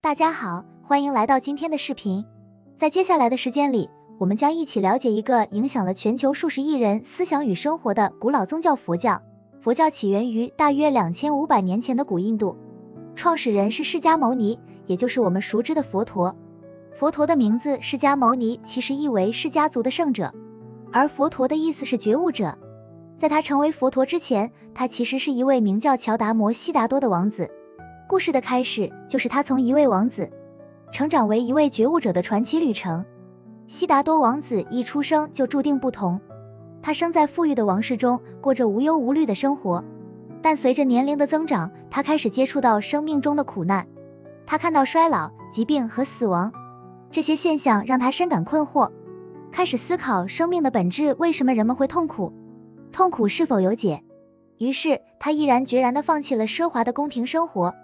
大家好，欢迎来到今天的视频。在接下来的时间里，我们将一起了解一个影响了全球数十亿人思想与生活的古老宗教佛教。佛教起源于大约2500年前的古印度，创始人是释迦牟尼，也就是我们熟知的佛陀。佛陀的名字释迦牟尼其实意为释迦族的圣者，而佛陀的意思是觉悟者。在他成为佛陀之前，他其实是一位名叫乔达摩悉达多的王子。故事的开始就是他从一位王子成长为一位觉悟者的传奇旅程。悉达多王子一出生就注定不同，他生在富裕的王室中，过着无忧无虑的生活。但随着年龄的增长，他开始接触到生命中的苦难。他看到衰老、疾病和死亡，这些现象让他深感困惑，开始思考生命的本质，为什么人们会痛苦，痛苦是否有解。于是他毅然决然地放弃了奢华的宫廷生活，